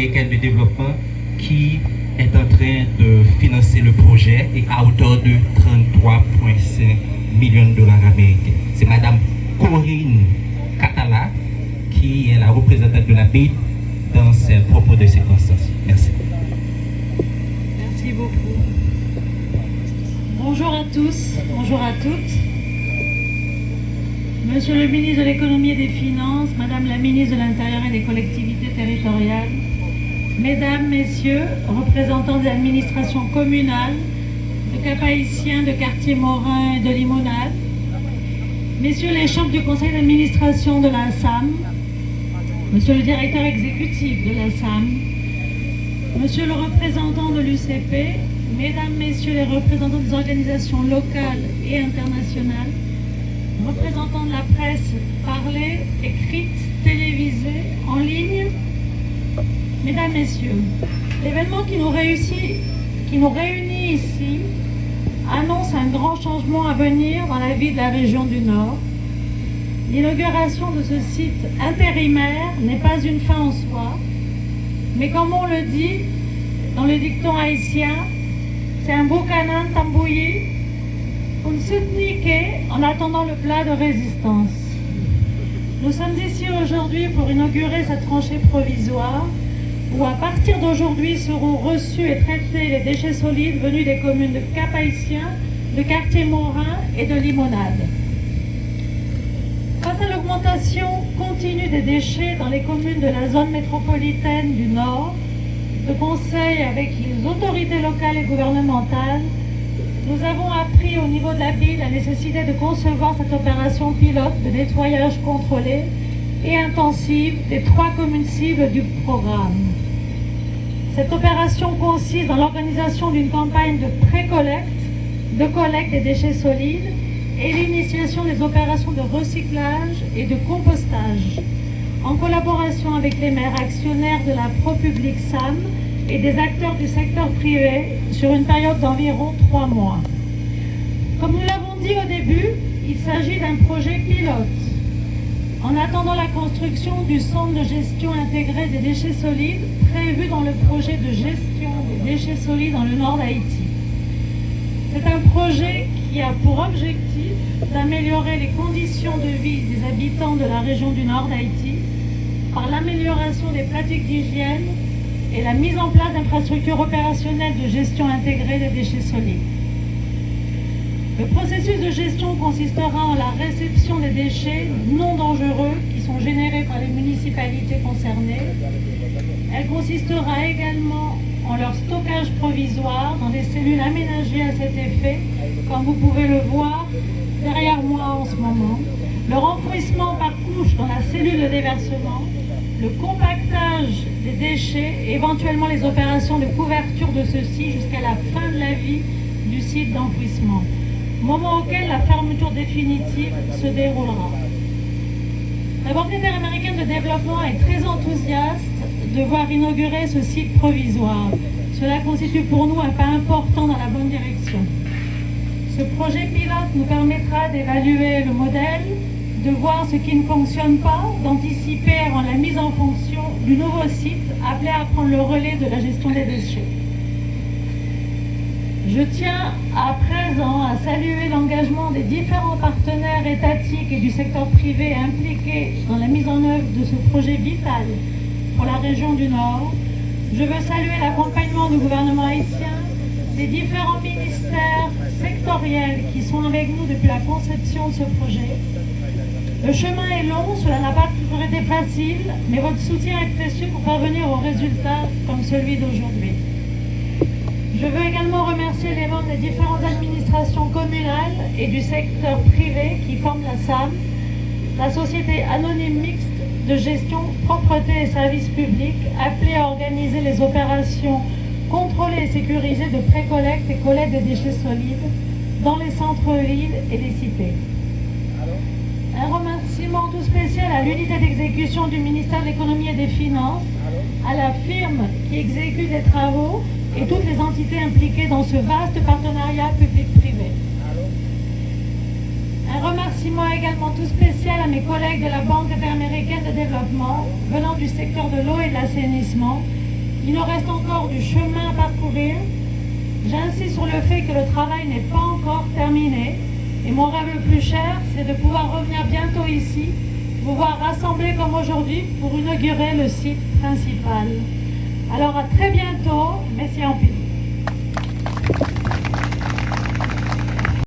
interaméricaine de développement qui est en train de financer le projet et à hauteur de 33,5 millions de dollars américains. C'est Madame Corinne Catala qui est la représentante de la BID dans ces propos de circonstances. Merci. Merci beaucoup. Bonjour à tous, bonjour à toutes. Monsieur le ministre de l'économie et des finances, Madame la ministre de l'Intérieur et des collectivités territoriales, Mesdames, Messieurs, représentants des administrations communales, de Cap-Haïtien, de Quartier-Morin et de Limonade, Messieurs les chefs du conseil d'administration de la SAM, Monsieur le directeur exécutif de la SAM, Monsieur le représentant de l'UCP, Mesdames, Messieurs les représentants des organisations locales et internationales, représentants de la presse parlée, écrite, télévisée, en ligne, Mesdames, Messieurs, l'événement qui nous réunit ici annonce un grand changement à venir dans la vie de la région du Nord. L'inauguration de ce site intérimaire n'est pas une fin en soi, mais comme on le dit dans le dicton haïtien, c'est un boucanin tambouillé pour se niquer en attendant le plat de résistance. Nous sommes ici aujourd'hui pour inaugurer cette tranchée provisoire où à partir d'aujourd'hui seront reçus et traités les déchets solides venus des communes de Cap-Haïtien, de Quartier-Morin et de Limonade. Face à l'augmentation continue des déchets dans les communes de la zone métropolitaine du Nord, de conseil avec les autorités locales et gouvernementales, nous avons appris au niveau de la ville la nécessité de concevoir cette opération pilote de nettoyage contrôlé et intensive des 3 communes cibles du programme. Cette opération consiste dans l'organisation d'une campagne de pré-collecte, de collecte des déchets solides et l'initiation des opérations de recyclage et de compostage, en collaboration avec les maires actionnaires de la ProPublic SAM et des acteurs du secteur privé sur une période d'environ 3 mois. Comme nous l'avons dit au début, il s'agit d'un projet pilote. En attendant la construction du centre de gestion intégré des déchets solides prévu dans le projet de gestion des déchets solides dans le nord d'Haïti. C'est un projet qui a pour objectif d'améliorer les conditions de vie des habitants de la région du nord d'Haïti par l'amélioration des pratiques d'hygiène et la mise en place d'infrastructures opérationnelles de gestion intégrée des déchets solides. Le processus de gestion consistera en la réception des déchets non dangereux qui sont générés par les municipalités concernées. Elle consistera également en leur stockage provisoire dans des cellules aménagées à cet effet, comme vous pouvez le voir derrière moi en ce moment, leur enfouissement par couche dans la cellule de déversement, le compactage des déchets et éventuellement les opérations de couverture de ceux-ci jusqu'à la fin de la vie du site d'enfouissement, moment auquel la fermeture définitive se déroulera. La Banque interaméricaine de développement est très enthousiaste de voir inaugurer ce site provisoire. Cela constitue pour nous un pas important dans la bonne direction. Ce projet pilote nous permettra d'évaluer le modèle, de voir ce qui ne fonctionne pas, d'anticiper avant la mise en fonction du nouveau site appelé à prendre le relais de la gestion des déchets. Je tiens à présent à saluer l'engagement des différents partenaires étatiques et du secteur privé impliqués dans la mise en œuvre de ce projet vital pour la région du Nord. Je veux saluer l'accompagnement du gouvernement haïtien, des différents ministères sectoriels qui sont avec nous depuis la conception de ce projet. Le chemin est long, cela n'a pas toujours été facile, mais votre soutien est précieux pour parvenir aux résultats comme celui d'aujourd'hui. Je veux également remercier les membres des différentes administrations communales et du secteur privé qui forment la SAM, la société anonyme mixte de gestion, propreté et services publics, appelée à organiser les opérations contrôlées et sécurisées de pré-collecte et collecte des déchets solides dans les centres-villes et les cités. Un remerciement tout spécial à l'unité d'exécution du ministère de l'économie et des finances, à la firme qui exécute les travaux et toutes les entités impliquées dans ce vaste partenariat public-privé. Un remerciement également tout spécial à mes collègues de la Banque interaméricaine de développement venant du secteur de l'eau et de l'assainissement Il nous reste encore du chemin à parcourir. J'insiste sur le fait que le travail n'est pas encore terminé. Et mon rêve le plus cher, c'est de pouvoir revenir bientôt ici, vous voir rassemblés comme aujourd'hui pour inaugurer le site principal. Alors à très bientôt, merci en pile.